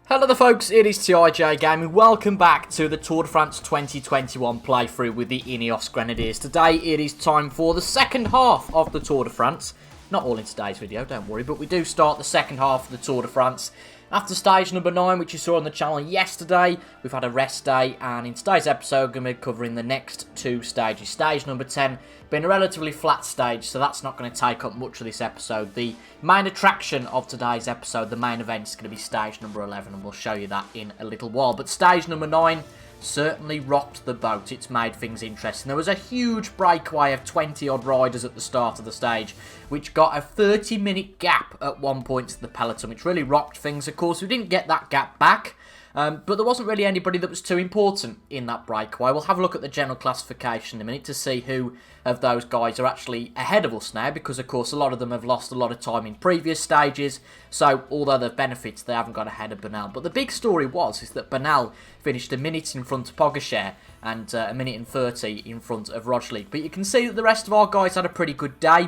Hello there folks, it is TIJ Gaming. Welcome back to the Tour de France 2021 playthrough with the Ineos Grenadiers. Today it is time for the second half of the Tour de France. Not all in today's video, don't worry, but we do start the second half of the Tour de France. After stage number 9, which you saw on the channel yesterday, we've had a rest day, and in today's episode, we're going to be covering the next two stages. Stage number 10 being a relatively flat stage, so that's not going to take up much of this episode. The main attraction of today's episode, the main event, is going to be stage number 11, and we'll show you that in a little while. But stage number 9 certainly rocked the boat. It's made things interesting. There was a huge breakaway of 20 odd riders at the start of the stage, which got a 30-minute gap at one point to the peloton, which really rocked things. Of course, we didn't get that gap back, but there wasn't really anybody that was too important in that breakaway. We'll have a look at the general classification in a minute to see who of those guys are actually ahead of us now, because of course a lot of them have lost a lot of time in previous stages, so although they've benefits, they haven't got ahead of Bernal. But the big story is that Bernal finished a minute in front of Pogacar and a minute and 30 in front of Roglic. But you can see that the rest of our guys had a pretty good day.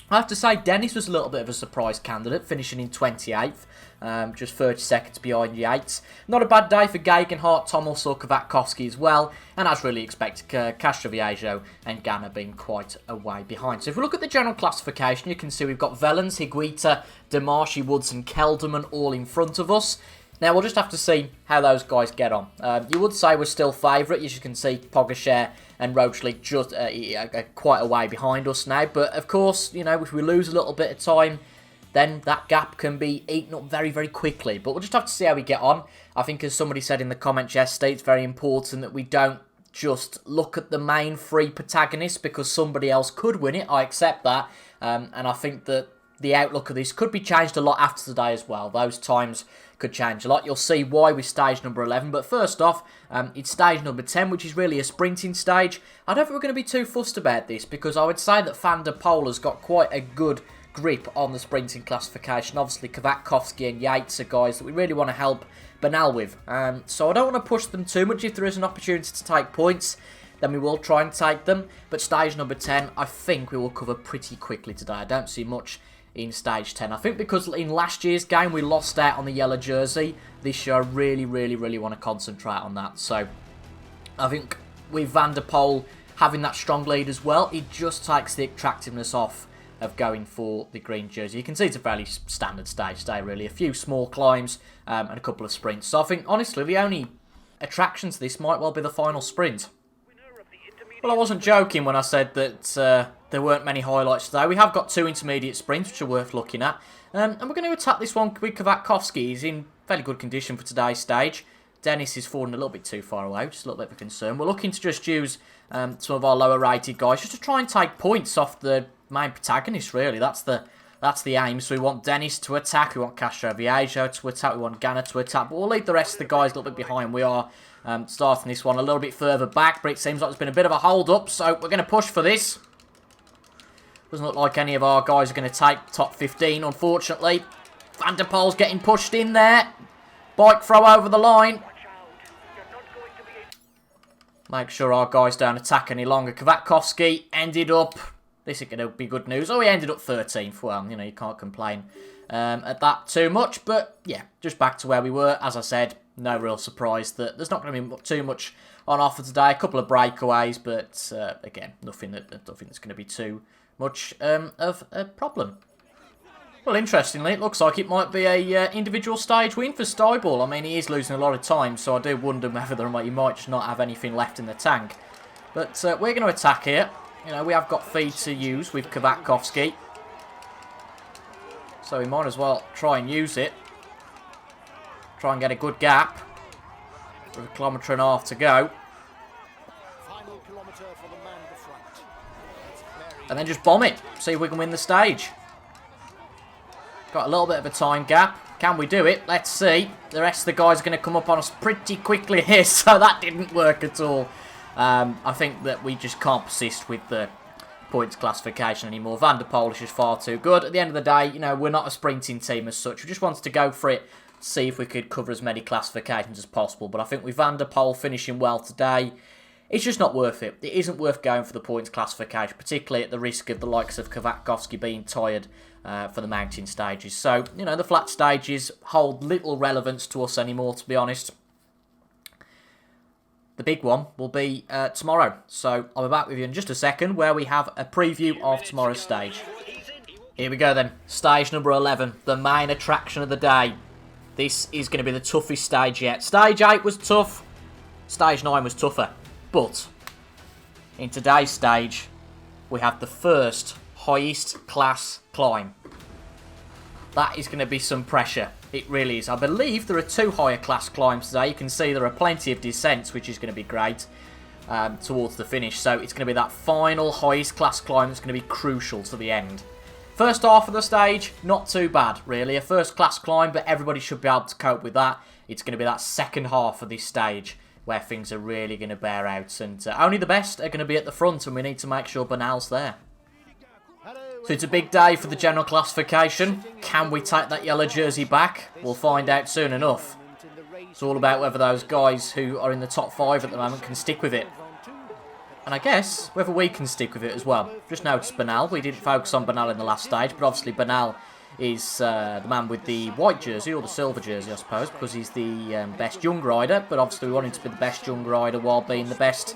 I have to say, Dennis was a little bit of a surprise candidate, finishing in 28th, just 30 seconds behind Yates. Not a bad day for Gegenhardt, Tommels or Kwiatkowski as well, and as really expected, Castroviejo and Ganna being quite a way behind. So if we look at the general classification, you can see we've got Valence, Higuita, Demarchi, Woods and Kelderman all in front of us. Now, we'll just have to see how those guys get on. You would say we're still favourite. As you can see, Pogacar and Roglic just quite a way behind us now. But, of course, you know, if we lose a little bit of time, then that gap can be eaten up very, very quickly. But we'll just have to see how we get on. I think, as somebody said in the comments yesterday, it's very important that we don't just look at the main three protagonists, because somebody else could win it. I accept that. And I think that the outlook of this could be changed a lot after today as well. Those times could change a lot. You'll see why with stage number 11. But first off, it's stage number 10, which is really a sprinting stage. I don't think we're going to be too fussed about this, because I would say that Van der Poel has got quite a good grip on the sprinting classification. Obviously, Kwiatkowski and Yates are guys that we really want to help Bernal with. So I don't want to push them too much. If there is an opportunity to take points, then we will try and take them. But stage number 10, I think we will cover pretty quickly today. I don't see much in stage 10. I think because in last year's game we lost out on the yellow jersey, this year I really want to concentrate on that. So I think with Van der Poel having that strong lead as well, it just takes the attractiveness off of going for the green jersey. You can see it's a fairly standard stage today, really. A few small climbs and a couple of sprints. So I think, honestly, the only attraction to this might well be the final sprint. Well, I wasn't joking when I said that there weren't many highlights today. We have got two intermediate sprints, which are worth looking at. And we're going to attack this one with Kwiatkowski. He's in fairly good condition for today's stage. Dennis is falling a little bit too far away, just a little bit of a concern. We're looking to just use some of our lower rated guys just to try and take points off the main protagonist, really. That's the aim. So we want Dennis to attack, we want Castroviejo to attack, we want Ganna to attack, but we'll leave the rest of the guys a little bit behind. We are starting this one a little bit further back, but it seems like there's been a bit of a hold-up, so we're going to push for this. Doesn't look like any of our guys are going to take top 15, unfortunately. Van der Poel's getting pushed in there. Bike throw over the line. Make sure our guys don't attack any longer. Kwiatkowski ended up... This is going to be good news. Oh, he ended up 13th. Well, you know, you can't complain at that too much. But, yeah, just back to where we were. As I said, no real surprise that there's not going to be too much on offer today. A couple of breakaways, but, again, nothing that's going to be too much of a problem. Well, interestingly, it looks like it might be a individual stage win for Stuybull. I mean, he is losing a lot of time, so I do wonder whether he might just not have anything left in the tank. But we're going to attack here. You know, we have got feed to use with Kwiatkowski, so we might as well try and use it. Try and get a good gap. With 1.5 kilometres to go. And then just bomb it. See if we can win the stage. Got a little bit of a time gap. Can we do it? Let's see. The rest of the guys are going to come up on us pretty quickly here, so that didn't work at all. I think that we just can't persist with the points classification anymore. Van der Poel is just far too good. At the end of the day, you know, we're not a sprinting team as such. We just wanted to go for it, see if we could cover as many classifications as possible. But I think with Van der Poel finishing well today, it's just not worth it. It isn't worth going for the points classification, particularly at the risk of the likes of Kwiatkowski being tired for the mountain stages. So, you know, the flat stages hold little relevance to us anymore, to be honest. The big one will be tomorrow. So I'll be back with you in just a second where we have a preview of tomorrow's stage. Here we go then. Stage number 11, the main attraction of the day. This is going to be the toughest stage yet. Stage 8 was tough. Stage 9 was tougher. But in today's stage, we have the first highest class climb. That is going to be some pressure. It really is. I believe there are 2 higher class climbs today. You can see there are plenty of descents, which is going to be great towards the finish. So it's going to be that final highest class climb that's going to be crucial to the end. First half of the stage, not too bad, really. A first class climb, but everybody should be able to cope with that. It's going to be that second half of this stage where things are really going to bear out. And only the best are going to be at the front, and we need to make sure Bernal's there. So it's a big day for the general classification. Can we take that yellow jersey back? We'll find out soon enough. It's all about whether those guys who are in the top 5 at the moment can stick with it. And I guess whether we can stick with it as well. Just noticed Bernal. We didn't focus on Bernal in the last stage, but obviously Bernal is the man with the white jersey, or the silver jersey, I suppose, because he's the best young rider. But obviously we want him to be the best young rider while being the best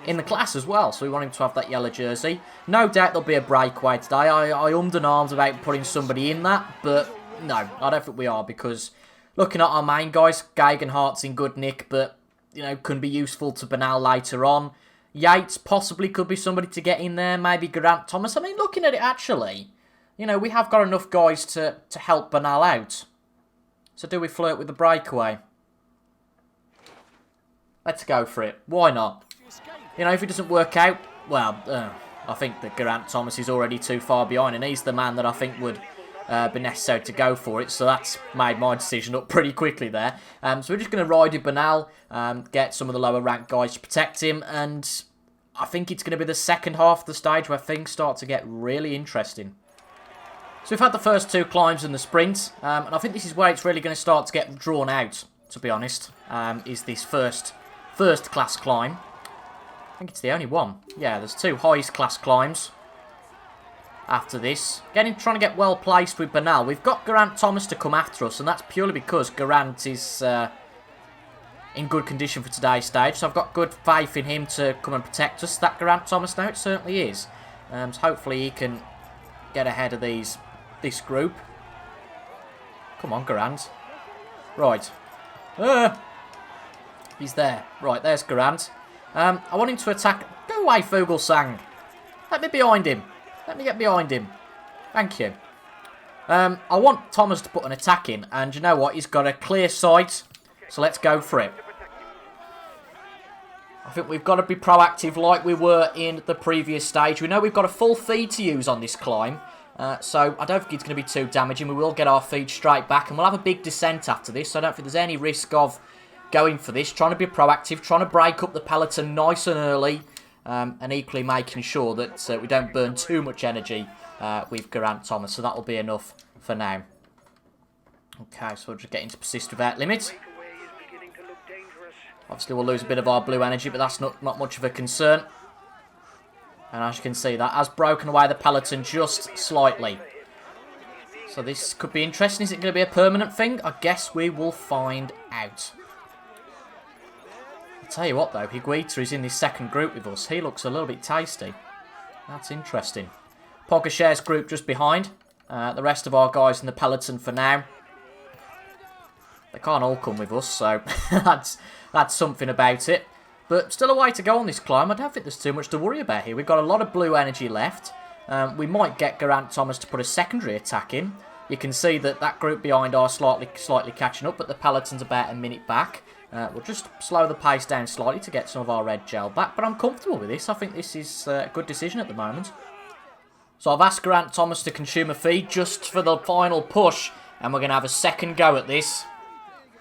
in the class as well. So we want him to have that yellow jersey. No doubt there'll be a breakaway today. I ummed and armed about putting somebody in that, but no, I don't think we are, because looking at our main guys, Gegenhardt's in good nick, but, you know, can be useful to Bernal later on. Yates possibly could be somebody to get in there, maybe Geraint Thomas. I mean, looking at it actually, you know, we have got enough guys to help Bernal out. So do we flirt with the breakaway? Let's go for it. Why not? You know, if it doesn't work out, well, I think that Geraint Thomas is already too far behind, and he's the man that I think would be necessary to go for it. So that's made my decision up pretty quickly there. So we're just going to ride with Bernal, get some of the lower ranked guys to protect him, and I think it's going to be the second half of the stage where things start to get really interesting. So we've had the first 2 climbs in the sprint, and I think this is where it's really going to start to get drawn out, to be honest, is this first class climb. I think it's the only one. Yeah, there's 2 highest class climbs after this. Trying to get well placed with Bernal. We've got Geraint Thomas to come after us, and that's purely because Geraint is in good condition for today's stage. So I've got good faith in him to come and protect us. That Geraint Thomas now, it certainly is. So hopefully he can get ahead of this group. Come on, Geraint. Right. He's there. Right, there's Geraint. I want him to attack. Go away, Fuglsang. Let me behind him. Let me get behind him. Thank you. I want Thomas to put an attack in. And you know what? He's got a clear sight. So let's go for it. I think we've got to be proactive like we were in the previous stage. We know we've got a full feed to use on this climb. So I don't think it's going to be too damaging. We will get our feed straight back. And we'll have a big descent after this. So I don't think there's any risk of going for this, trying to be proactive, trying to break up the peloton nice and early, and equally making sure that we don't burn too much energy with Geraint Thomas. So that will be enough for now. Okay, so we'll just get into persist without limit. Obviously we'll lose a bit of our blue energy, but that's not much of a concern. And as you can see, that has broken away the peloton just slightly. So this could be interesting. Is it going to be a permanent thing? I guess we will find out. I'll tell you what though, Higuita is in this second group with us. He looks a little bit tasty. That's interesting. Pogačar's group just behind. The rest of our guys in the peloton for now. They can't all come with us, so that's something about it. But still a way to go on this climb. I don't think there's too much to worry about here. We've got a lot of blue energy left. We might get Geraint Thomas to put a secondary attack in. You can see that group behind are slightly catching up, but the peloton's about a minute back. We'll just slow the pace down slightly to get some of our red gel back, but I'm comfortable with this. I think this is a good decision at the moment. So I've asked Geraint Thomas to consume a feed just for the final push, and we're going to have a second go at this.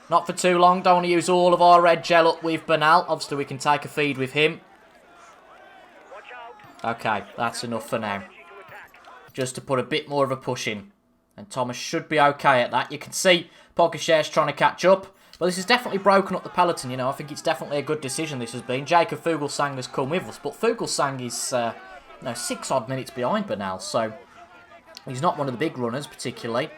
Not for too long, don't want to use all of our red gel up with Bernal. Obviously we can take a feed with him. Okay, that's enough for now. Just to put a bit more of a push in. And Thomas should be okay at that. You can see Pogačar's trying to catch up. But this has definitely broken up the peloton, you know. I think it's definitely a good decision this has been. Jacob Fuglsang has come with us, but Fuglsang is, 6 odd minutes behind Bernal, so he's not one of the big runners particularly.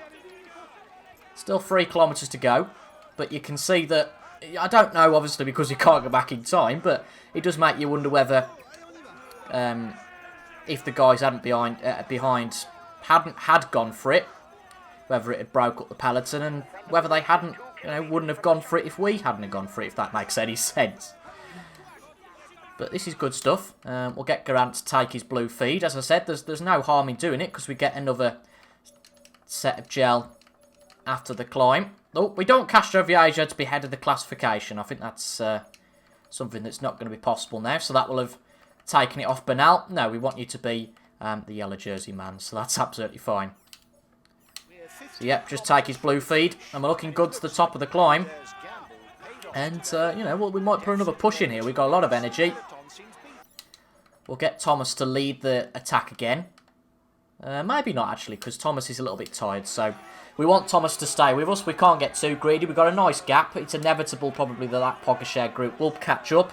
Still 3 kilometres to go, but you can see that, I don't know obviously because you can't go back in time, but it does make you wonder whether, if the guys behind had gone for it, whether it had broke up the peloton, and whether they wouldn't have gone for it if we hadn't have gone for it, if that makes any sense. But this is good stuff. We'll get Geraint to take his blue feed. As I said, there's no harm in doing it because we get another set of gel after the climb. Oh, we don't want Castro Viejo to be head of the classification. I think that's something that's not going to be possible now. So that will have taken it off Bernal. No, we want you to be the yellow jersey man. So that's absolutely fine. So, yep, just take his blue feed. And we're looking good to the top of the climb. And, we might put another push in here. We've got a lot of energy. We'll get Thomas to lead the attack again. Maybe not, actually, because Thomas is a little bit tired. So, we want Thomas to stay with us. We can't get too greedy. We've got a nice gap. It's inevitable, probably, that Pogacar group will catch up.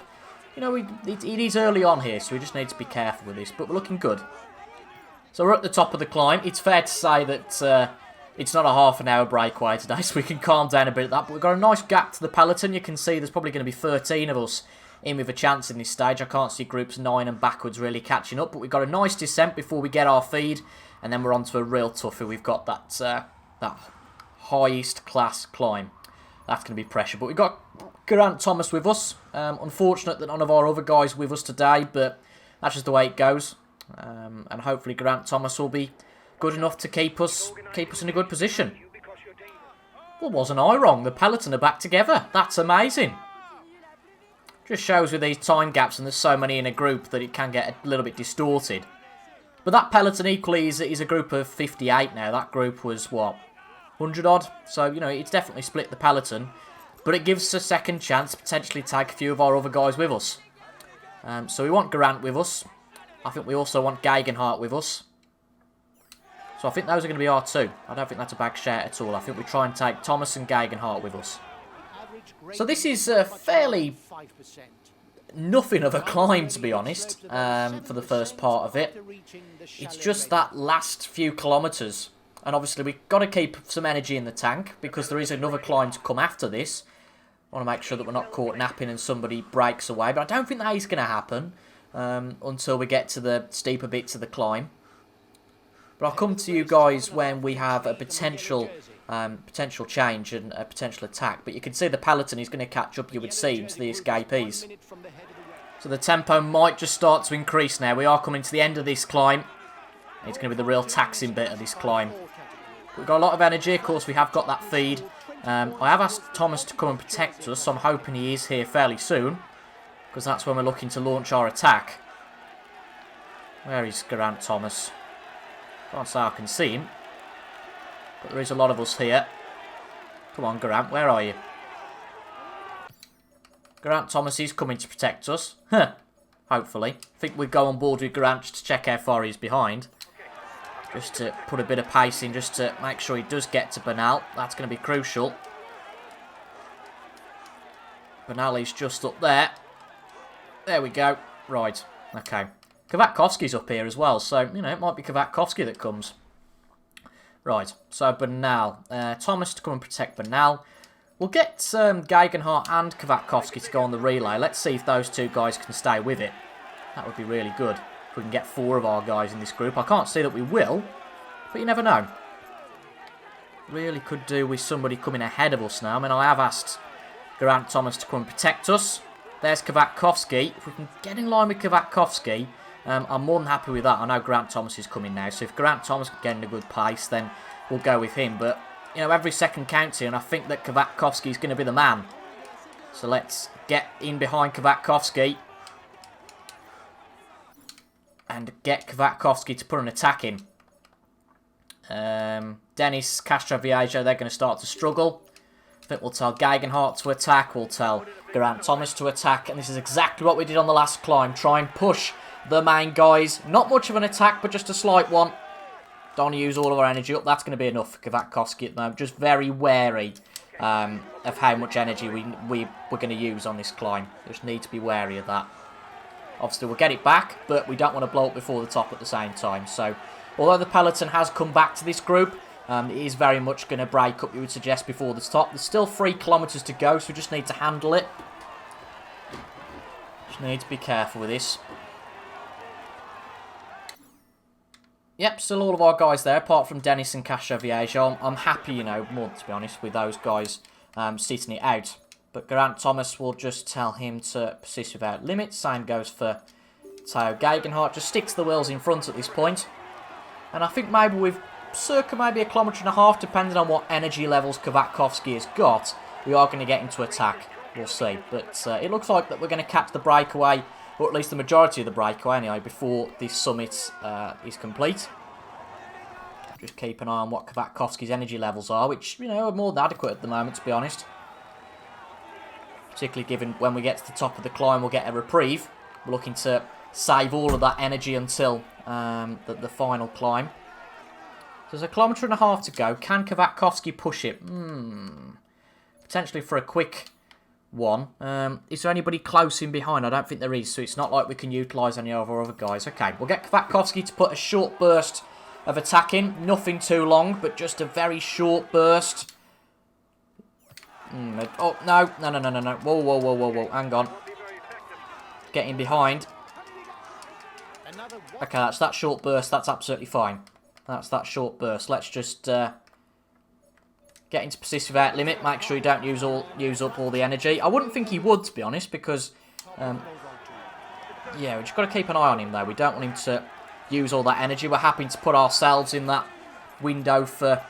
You know, it is early on here, so we just need to be careful with this. But we're looking good. So, we're at the top of the climb. It's fair to say that it's not a half an hour breakaway today, so we can calm down a bit at that. But we've got a nice gap to the peloton. You can see there's probably going to be 13 of us in with a chance in this stage. I can't see groups 9 and backwards really catching up. But we've got a nice descent before we get our feed. And then we're on to a real toughie. We've got that highest class climb. That's going to be pressure. But we've got Geraint Thomas with us. Unfortunate that none of our other guys with us today. But that's just the way it goes. And hopefully Geraint Thomas will be good enough to keep us in a good position. Well, wasn't I wrong? The peloton are back together. That's amazing. Just shows with these time gaps, and there's so many in a group, that it can get a little bit distorted. But that peloton equally is a group of 58 now. That group was, 100 odd? So, it's definitely split the peloton. But it gives us a second chance to potentially take a few of our other guys with us. So we want Geraint with us. I think we also want Gegenhardt with us. So I think those are going to be our 2. I don't think that's a bad shout at all. I think we try and take Thomas and Gegenhardt with us. So this is fairly nothing of a climb, to be honest, for the first part of it. It's just that last few kilometres. And obviously we've got to keep some energy in the tank, because there is another climb to come after this. I want to make sure that we're not caught napping and somebody breaks away. But I don't think that is going to happen until we get to the steeper bits of the climb. But I'll come to you guys when we have a potential change and a potential attack. But you can see the peloton is going to catch up, you would seem, to the escapees. So the tempo might just start to increase now. We are coming to the end of this climb. It's going to be the real taxing bit of this climb. We've got a lot of energy. Of course, we have got that feed. I have asked Thomas to come and protect us, so I'm hoping he is here fairly soon, because that's when we're looking to launch our attack. Where is Geraint Thomas? Can't say I can see him, but there is a lot of us here. Come on, Geraint, where are you? Geraint Thomas is coming to protect us. Huh. Hopefully. I think we'll go on board with Geraint to check how far he's behind. Just to put a bit of pace in, just to make sure he does get to Bernal. That's going to be crucial. Bernal is just up there. There we go. Right. Okay. Kwiatkowski's up here as well, so, it might be Kwiatkowski that comes. Right, so Bernal. Thomas to come and protect Bernal. We'll get Gegenhardt and Kwiatkowski to go on the relay. Let's see if those 2 guys can stay with it. That would be really good. If we can get 4 of our guys in this group. I can't see that we will, but you never know. Really could do with somebody coming ahead of us now. I mean, I have asked Geraint Thomas to come and protect us. There's Kwiatkowski. If we can get in line with Kwiatkowski, I'm more than happy with that. I know Geraint Thomas is coming now, so if Geraint Thomas can get in a good pace, then we'll go with him. But, every second counts here, and I think that Kwiatkowski is going to be the man. So let's get in behind Kwiatkowski and get Kwiatkowski to put an attack in. Dennis, Castro Viejo, they're going to start to struggle. I think we'll tell Gegenhardt to attack, we'll tell Geraint Thomas to attack, and this is exactly what we did on the last climb. Try and push the main guys. Not much of an attack, but just a slight one. Don't want to use all of our energy up. That's going to be enough for Kwiatkowski at the moment. Just very wary of how much energy we're going to use on this climb. Just need to be wary of that. Obviously, we'll get it back, but we don't want to blow up before the top at the same time. So, although the peloton has come back to this group, it is very much going to break up, you would suggest, before the top. There's still 3 kilometres to go, so we just need to handle it. Just need to be careful with this. Yep, still all of our guys there, apart from Dennis and Castro Viejo. I'm happy, you know, more to be honest, with those guys sitting it out. But Geraint Thomas will just tell him to persist without limit. Same goes for Theo Gegenhardt. Just stick to the wheels in front at this point. And I think maybe with circa maybe 1.5 kilometres, depending on what energy levels Kwiatkowski has got, we are going to get into attack. We'll see. But it looks like that we're going to catch the breakaway, or at least the majority of the breakaway anyway, before this summit is complete. Just keep an eye on what Kwiatkowski's energy levels are, which, you know, are more than adequate at the moment, to be honest. Particularly given when we get to the top of the climb, we'll get a reprieve. We're looking to save all of that energy until the final climb. So there's 1.5 kilometres to go. Can Kwiatkowski push it? Potentially for a quick one. Is there anybody close in behind? I don't think there is, so it's not like we can utilise any of our other guys. Okay, we'll get Kwiatkowski to put a short burst of attack in. Nothing too long, but just a very short burst. Oh, no. Whoa. Hang on. Get in behind. Okay, that's that short burst. That's absolutely fine. That's that short burst. Let's just get into persist without limit. Make sure you don't use up all the energy. I wouldn't think he would, to be honest, because yeah, we just got to keep an eye on him though. We don't want him to use all that energy. We're happy to put ourselves in that window for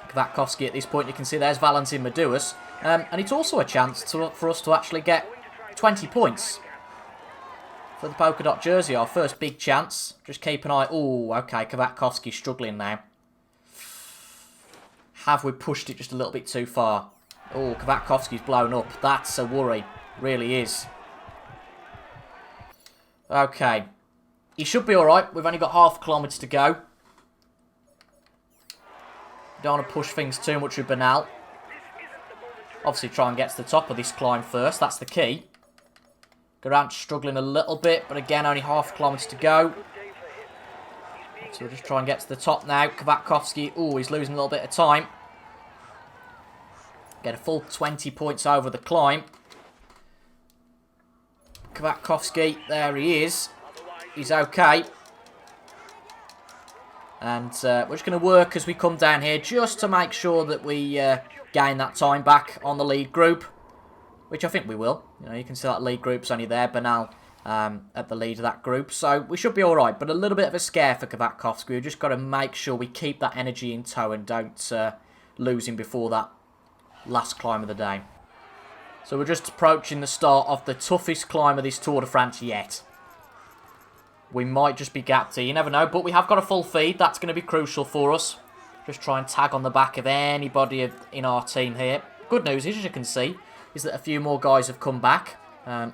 Kwiatkowski at this point. You can see there's Valentin Maduas, and it's also a chance for us to actually get 20 points for the polka dot jersey. Our first big chance. Just keep an eye. Oh, okay, Kwiatkowski's struggling now. Have we pushed it just a little bit too far? Oh, Kwiatkowski's blown up. That's a worry. Really is. Okay. He should be alright. We've only got 0.5 kilometres to go. Don't want to push things too much with Bernal. Obviously try and get to the top of this climb first. That's the key. Geraint's struggling a little bit, but again, only 0.5 kilometres to go. So we'll just try and get to the top now. Kwiatkowski, oh, he's losing a little bit of time. Get a full 20 points over the climb. Kwiatkowski, there he is. He's okay. And we're just going to work as we come down here, just to make sure that we gain that time back on the lead group. Which I think we will. You know, you can see that lead group's only there. Bernal at the lead of that group. So we should be alright. But a little bit of a scare for Kwiatkowski. We've just got to make sure we keep that energy in tow and don't lose him before that last climb of the day. So we're just approaching the start of the toughest climb of this Tour de France yet. We might just be gapped here. You never know. But we have got a full feed. That's going to be crucial for us. Just try and tag on the back of anybody in our team here. Good news is, as you can see, is that a few more guys have come back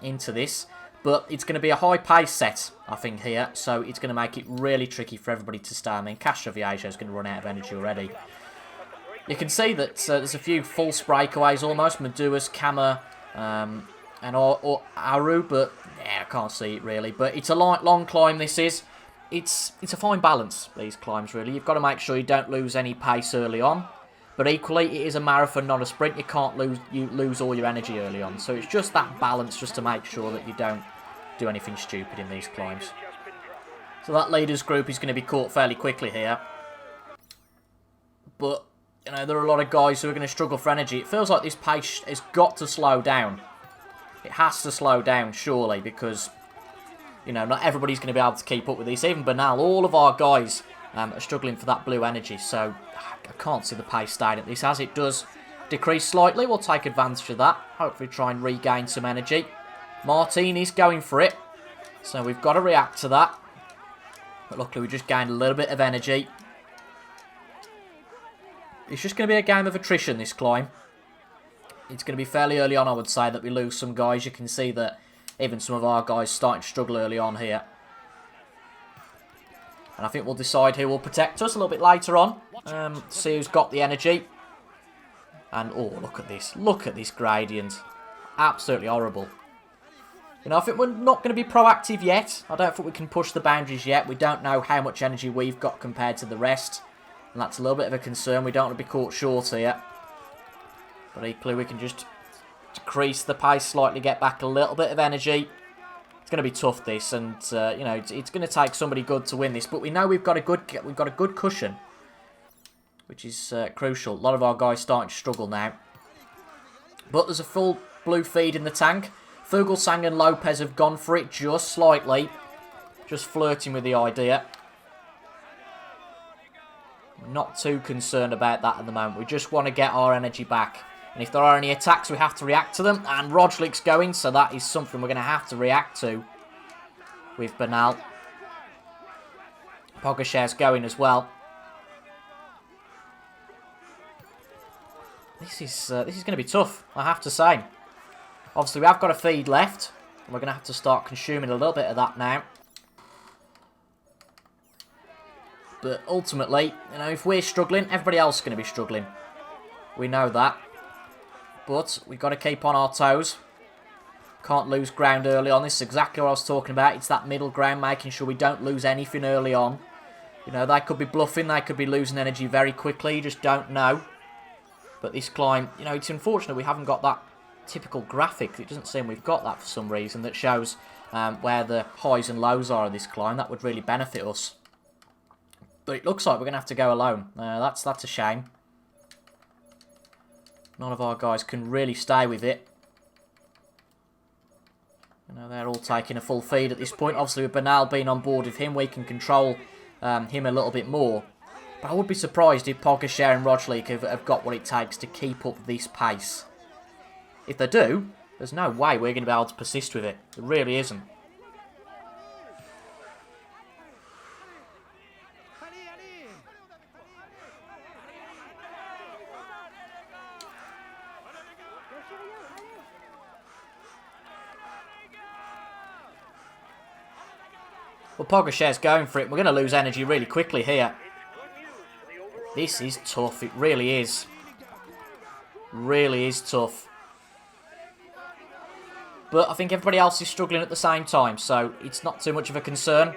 into this. But it's going to be a high pace set, I think, here. So it's going to make it really tricky for everybody to stay. I mean, Castro Viejo is going to run out of energy already. You can see that there's a few false breakaways almost. Maduas, Kama, and Aru, but yeah, I can't see it really. But it's a long climb, this is. It's a fine balance, these climbs, really. You've got to make sure you don't lose any pace early on. But equally, it is a marathon, not a sprint. You can't lose all your energy early on. So it's just that balance, just to make sure that you don't do anything stupid in these climbs. So that leaders group is going to be caught fairly quickly here. But, you know, there are a lot of guys who are going to struggle for energy. It feels like this pace has got to slow down. It has to slow down, surely, because, you know, not everybody's going to be able to keep up with this. Even Bernal, all of our guys are struggling for that blue energy. So I can't see the pace staying at this. As it does decrease slightly, we'll take advantage of that. Hopefully try and regain some energy. Martin is going for it. So we've got to react to that. But luckily we just gained a little bit of energy. It's just going to be a game of attrition, this climb. It's going to be fairly early on, I would say, that we lose some guys. You can see that even some of our guys starting to struggle early on here. And I think we'll decide who will protect us a little bit later on. See who's got the energy. And, oh, look at this. Look at this gradient. Absolutely horrible. You know, I think we're not going to be proactive yet. I don't think we can push the boundaries yet. We don't know how much energy we've got compared to the rest. And that's a little bit of a concern. We don't want to be caught short here. But equally, we can just decrease the pace slightly, get back a little bit of energy. It's going to be tough, this. And, you know, it's going to take somebody good to win this. But we know we've got a good cushion, which is crucial. A lot of our guys starting to struggle now. But there's a full blue feed in the tank. Sorgues and Lopez have gone for it just slightly. Just flirting with the idea. Not too concerned about that at the moment. We just want to get our energy back. And if there are any attacks, we have to react to them. And Rogelik's going, so that is something we're going to have to react to with Bernal. Pogačar's going as well. This is going to be tough, I have to say. Obviously, we have got a feed left. And we're going to have to start consuming a little bit of that now. But ultimately, you know, if we're struggling, everybody else is going to be struggling. We know that. But we've got to keep on our toes. Can't lose ground early on. This is exactly what I was talking about. It's that middle ground, making sure we don't lose anything early on. You know, they could be bluffing. They could be losing energy very quickly. You just don't know. But this climb, you know, it's unfortunate we haven't got that typical graphic. It doesn't seem we've got that for some reason that shows where the highs and lows are of this climb. That would really benefit us. But it looks like we're going to have to go alone. That's a shame. None of our guys can really stay with it. You know, they're all taking a full feed at this point. Obviously, with Bernal being on board with him, we can control him a little bit more. But I would be surprised if Pogačar and Rogelik have got what it takes to keep up this pace. If they do, there's no way we're going to be able to persist with it. There really isn't. Well, Pogačar's going for it. We're going to lose energy really quickly here. This is tough. It really is. Really is tough. But I think everybody else is struggling at the same time, so it's not too much of a concern.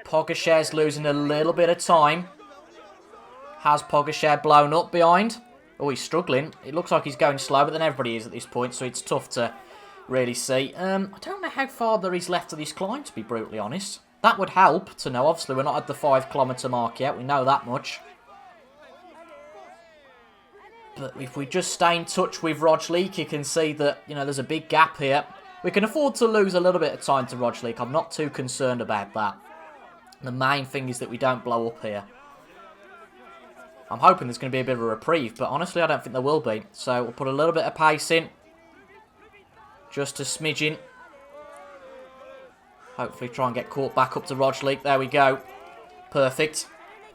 Pogačar's losing a little bit of time. Has Pogačar blown up behind? Oh, he's struggling. It looks like he's going slow, but then everybody is at this point, so it's tough to really see. I don't know how far there is left of this climb, to be brutally honest. That would help to know. Obviously, we're not at the 5 kilometre mark yet. We know that much. But if we just stay in touch with Rogelik, you can see that, you know, there's a big gap here. We can afford to lose a little bit of time to Rogelik. I'm not too concerned about that. The main thing is that we don't blow up here. I'm hoping there's going to be a bit of a reprieve, but honestly, I don't think there will be. So we'll put a little bit of pace in. Just a smidgen. Hopefully try and get caught back up to Rogelik. There we go. Perfect.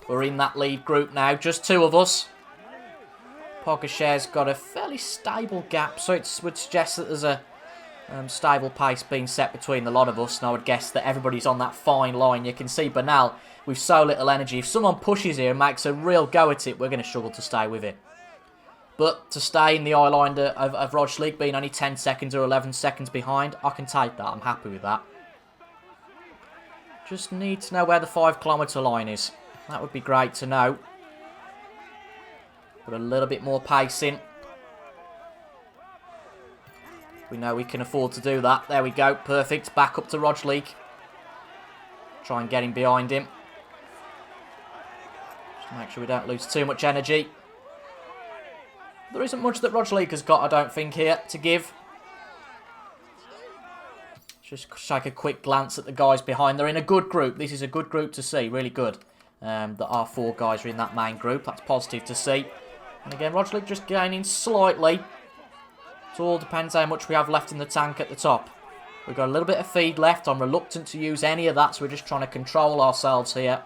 We're in that lead group now. Just 2 of us. Pogačar's got a fairly stable gap, so it would suggest that there's a stable pace being set between a lot of us, and I would guess that everybody's on that fine line. You can see Bernal with so little energy. If someone pushes here and makes a real go at it, we're going to struggle to stay with it. But to stay in the eye line of Rogelik being only 10 seconds or 11 seconds behind, I can take that. I'm happy with that. Just need to know where the 5 kilometre line is. That would be great to know. Put a little bit more pace in. We know we can afford to do that. There we go. Perfect. Back up to Rogelik. Try and get him behind him. Just make sure we don't lose too much energy. There isn't much that Rogelik has got, I don't think, here to give. Just take a quick glance at the guys behind. They're in a good group. This is a good group to see. Really good. That our 4 guys are in that main group. That's positive to see. And again, Rogelik just gaining slightly. It all depends how much we have left in the tank at the top. We've got a little bit of feed left. I'm reluctant to use any of that, so we're just trying to control ourselves here.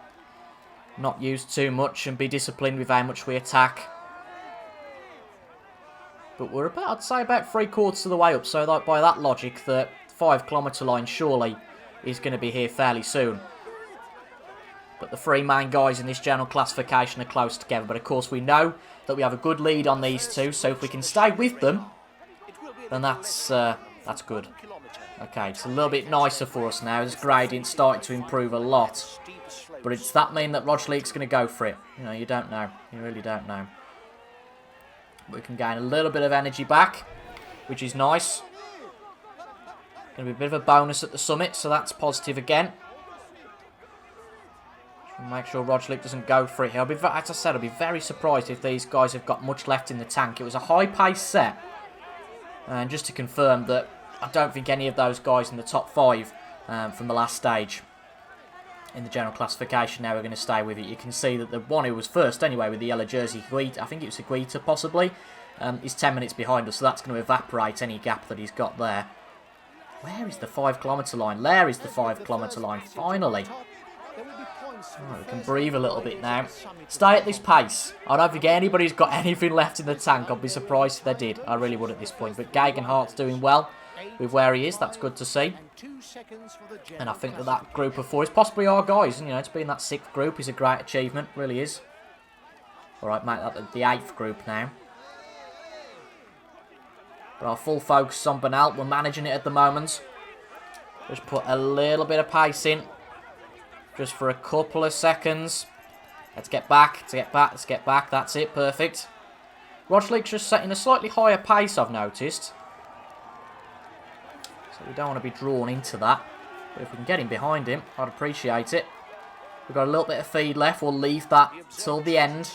Not use too much and be disciplined with how much we attack. But we're about, I'd say, about 3/4 of the way up. So that, by that logic, the 5 kilometre line surely is going to be here fairly soon. But the 3 main guys in this general classification are close together. But of course we know that we have a good lead on these two. So if we can stay with them, then that's good. Okay, it's a little bit nicer for us now. This gradient's starting to improve a lot. But does that mean that Rocheleek's going to go for it? You know, you don't know. You really don't know. We can gain a little bit of energy back, which is nice. Going to be a bit of a bonus at the summit, so that's positive again. Make sure Rocheleek doesn't go for it here. As I said, I'll be very surprised if these guys have got much left in the tank. It was a high-pace set. And just to confirm that I don't think any of those guys in the top 5 from the last stage in the general classification now are going to stay with it. You can see that the one who was first anyway with the yellow jersey, Guita, I think it was Guita possibly, is 10 minutes behind us, so that's going to evaporate any gap that he's got there. Where is the 5 kilometre line? There is the 5 kilometre line, finally. Right, we can breathe a little bit now. Stay at this pace. I don't think anybody's got anything left in the tank. I'd be surprised if they did. I really would at this point. But Gegenhardt's doing well with where he is. That's good to see. And I think that group of 4 is possibly our guys. And, you know, to be in that 6th group is a great achievement. Really is. Alright, mate, that's the 8th group now. But our full focus is on Bernal. We're managing it at the moment. Just put a little bit of pace in. Just for a couple of seconds. Let's get back. Let's get back. That's it. Perfect. Rocheleek's just setting a slightly higher pace, I've noticed. So we don't want to be drawn into that. But if we can get him behind him, I'd appreciate it. We've got a little bit of feed left. We'll leave that till the end.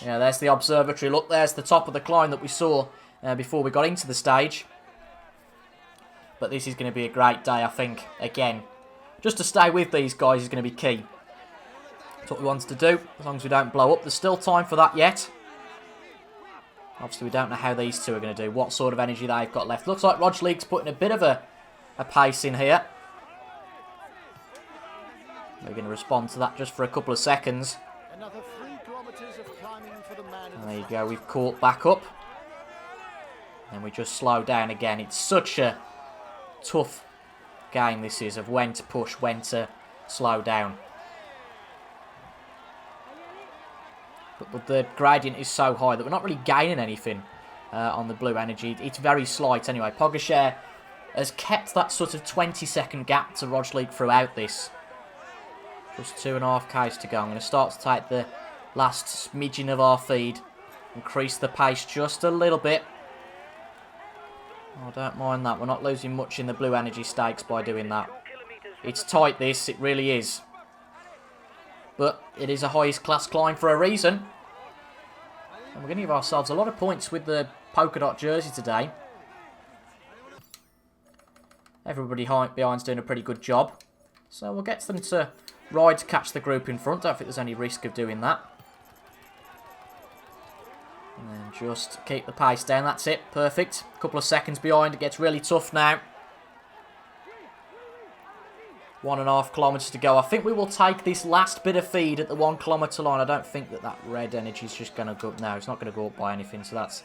Yeah, there's the observatory. Look, there's the top of the climb that we saw before we got into the stage. But this is going to be a great day, I think. Again, just to stay with these guys is going to be key. That's what we want to do, as long as we don't blow up. There's still time for that yet. Obviously, we don't know how these two are going to do, what sort of energy they've got left. Looks like Rocheleek's putting a bit of a pace in here. We're going to respond to that just for a couple of seconds. Another 3 kilometers of climbing for the man. There you go, we've caught back up. And we just slow down again. It's such a tough game this is, of when to push, when to slow down. But the gradient is so high that we're not really gaining anything on the blue energy. It's very slight anyway. Pogačar has kept that sort of 20-second gap to Rocheleek throughout this. Just 2.5 Ks to go. I'm going to start to take the last smidgen of our feed. Increase the pace just a little bit. I don't mind that. We're not losing much in the blue energy stakes by doing that. It's tight, this. It really is. But it is a highest class climb for a reason. And we're going to give ourselves a lot of points with the polka dot jersey today. Everybody behind's doing a pretty good job. So we'll get them to ride to catch the group in front. Don't think there's any risk of doing that. And then just keep the pace down. That's it. Perfect. A couple of seconds behind. It gets really tough now. 1.5 kilometres to go. I think we will take this last bit of feed at the 1 kilometre line. I don't think that red energy is just going to go up. No, it's not going to go up by anything. So that's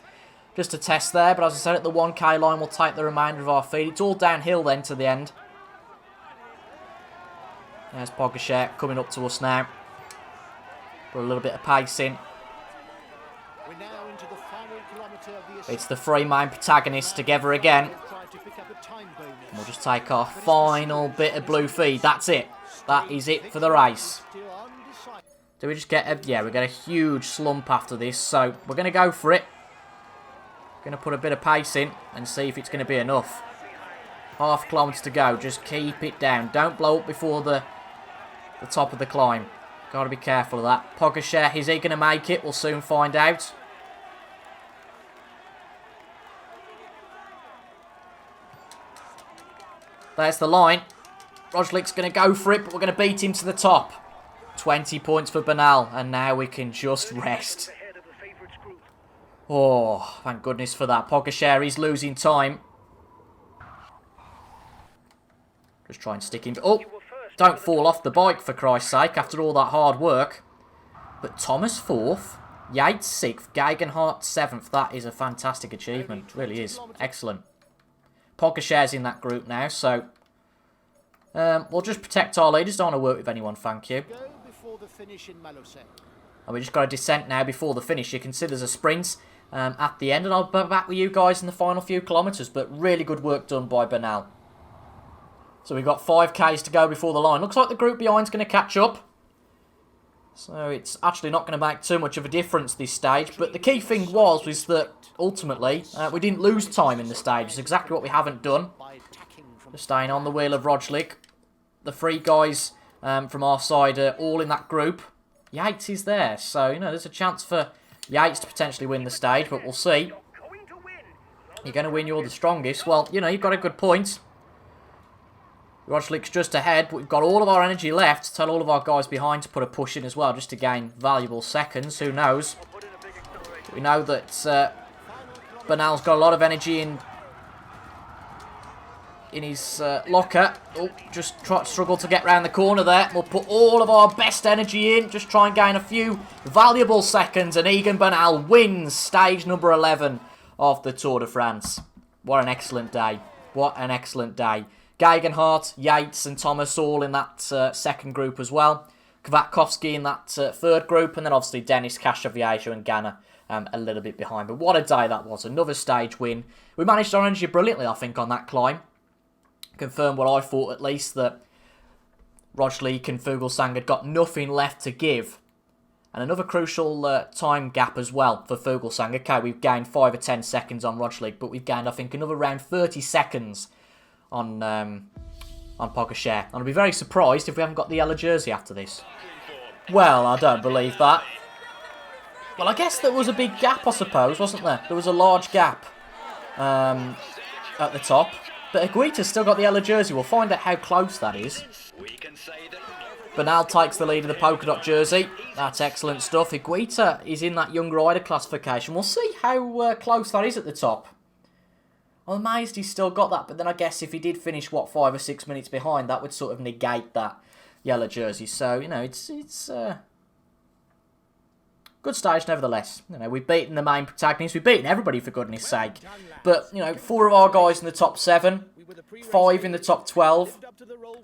just a test there. But as I said, at the 1k line, we'll take the remainder of our feed. It's all downhill then to the end. There's Pogačar coming up to us now. Put a little bit of pace in. It's the 3 main protagonists together again. And we'll just take our final bit of blue feed. That's it. That is it for the race. Do we just get a... Yeah, we get a huge slump after this. So we're going to go for it. Going to put a bit of pace in and see if it's going to be enough. 0.5 kilometres to go. Just keep it down. Don't blow up before the top of the climb. Got to be careful of that. Pogačar, is he going to make it? We'll soon find out. There's the line. Rocheleek's going to go for it, but we're going to beat him to the top. 20 points for Bernal, and now we can just rest. Oh, thank goodness for that. Pogačar is losing time. Just try and stick him. Oh, don't fall off the bike, for Christ's sake, after all that hard work. But Thomas 4th, Yates 6th, Gegenhardt 7th. That is a fantastic achievement. It really is. Excellent. Pogačar's in that group now, so we'll just protect our leaders. Don't want to work with anyone, thank you. And we just got a descent now before the finish. You can see there's a sprint at the end. And I'll be back with you guys in the final few kilometres. But really good work done by Bernal. So we've got 5Ks to go before the line. Looks like the group behind's going to catch up. So it's actually not going to make too much of a difference this stage. But the key thing was that ultimately we didn't lose time in the stage. It's exactly what we haven't done. Just staying on the wheel of Roglic. The three guys from our side are all in that group. Yates is there. So, you know, there's a chance for Yates to potentially win the stage. But we'll see. You're going to win, you're the strongest. Well, you know, you've got a good point. Roglic's just ahead, but we've got all of our energy left to tell all of our guys behind to put a push in as well, just to gain valuable seconds. Who knows? We know that Bernal's got a lot of energy in his locker. Oh, just struggle to get round the corner there. We'll put all of our best energy in, just try and gain a few valuable seconds, and Egan Bernal wins stage number 11 of the Tour de France. What an excellent day. What an excellent day. Gegenhardt, Yates and Thomas all in that second group as well. Kwiatkowski in that third group. And then obviously Dennis, Castrovillo and Ganna a little bit behind. But what a day that was. Another stage win. We managed our energy brilliantly, I think, on that climb. Confirmed what I thought at least, that Roglic and Fuglsang had got nothing left to give. And another crucial time gap as well for Fuglsang. Okay, we've gained 5 or 10 seconds on Roglic, but we've gained, I think, another around 30 seconds on Pogačar. And I'll be very surprised if we haven't got the yellow jersey after this. Well, I don't believe that. Well, I guess there was a big gap, I suppose, wasn't there? There was a large gap at the top. But Higuita's still got the yellow jersey. We'll find out how close that is. Bernal takes the lead of the polka dot jersey. That's excellent stuff. Higuita is in that young rider classification. We'll see how close that is at the top. I'm amazed he's still got that, but then I guess if he did finish, what, 5 or 6 minutes behind, that would sort of negate that yellow jersey. So, you know, it's good stage nevertheless. You know, we've beaten the main protagonists. We've beaten everybody, for goodness sake. But, you know, 4 of our guys in the top 7, 5 in the top 12,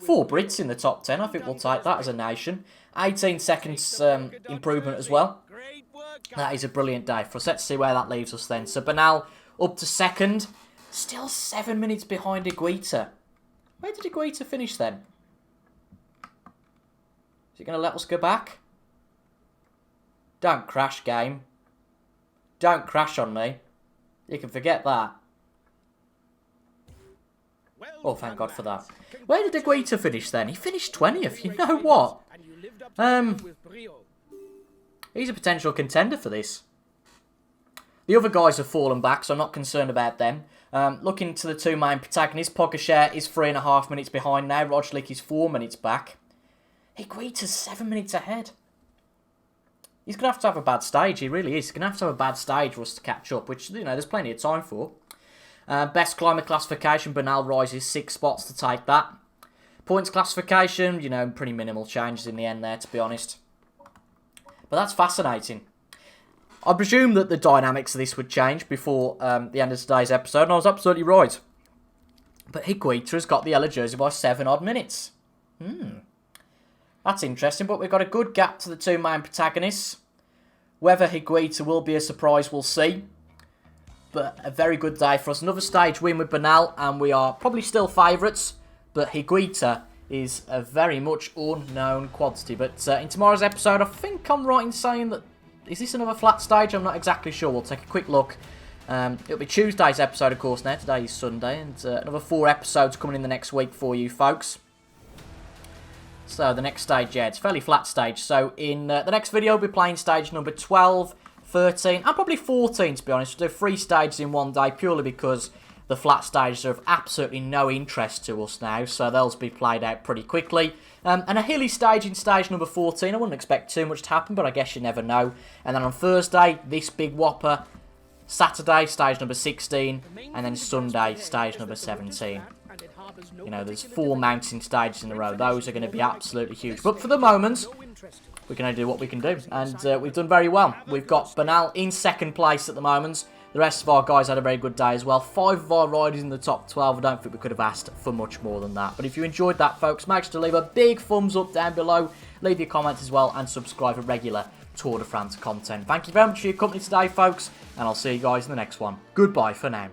4 Brits in the top 10. I think we'll take that as a nation. 18 seconds improvement as well. That is a brilliant day for us. Let's see where that leaves us then. So, Bernal up to second. Still 7 minutes behind Higuita. Where did Higuita finish then? Is it going to let us go back? Don't crash, game. Don't crash on me. You can forget that. Oh, thank God for that. Where did Higuita finish then? He finished 20th. You know what? He's a potential contender for this. The other guys have fallen back, so I'm not concerned about them. Looking to the 2 main protagonists, Pogačar is 3.5 minutes behind now. Roglic is 4 minutes back. Higuita's 7 minutes ahead. He's going to have a bad stage. He really is. He's going to have a bad stage for us to catch up, which, you know, there's plenty of time for. Best climber classification, Bernal rises 6 spots to take that. Points classification, you know, pretty minimal changes in the end there, to be honest. But that's fascinating. I presume that the dynamics of this would change before the end of today's episode, and I was absolutely right. But Higuita has got the yellow jersey by 7 odd minutes. That's interesting, but we've got a good gap to the 2 main protagonists. Whether Higuita will be a surprise, we'll see. But a very good day for us. Another stage win with Bernal, and we are probably still favourites. But Higuita is a very much unknown quantity. But in tomorrow's episode, I think I'm right in saying that... Is this another flat stage? I'm not exactly sure. We'll take a quick look. It'll be Tuesday's episode, of course, now. Today is Sunday. And another 4 episodes coming in the next week for you folks. So, the next stage, yeah, it's a fairly flat stage. So, in the next video, we'll be playing stage number 12, 13, and probably 14, to be honest. We'll do 3 stages in one day, purely because the flat stages are of absolutely no interest to us now. So, they'll be played out pretty quickly. And a hilly stage in stage number 14. I wouldn't expect too much to happen, but I guess you never know. And then on Thursday, this big whopper. Saturday, stage number 16. And then Sunday, stage number 17. You know, there's 4 mountain stages in a row. Those are going to be absolutely huge. But for the moment, we're going to do what we can do. And we've done very well. We've got Bernal in second place at the moment. The rest of our guys had a very good day as well. 5 of our riders in the top 12. I don't think we could have asked for much more than that. But if you enjoyed that, folks, make sure to leave a big thumbs up down below. Leave your comments as well and subscribe for regular Tour de France content. Thank you very much for your company today, folks, and I'll see you guys in the next one. Goodbye for now.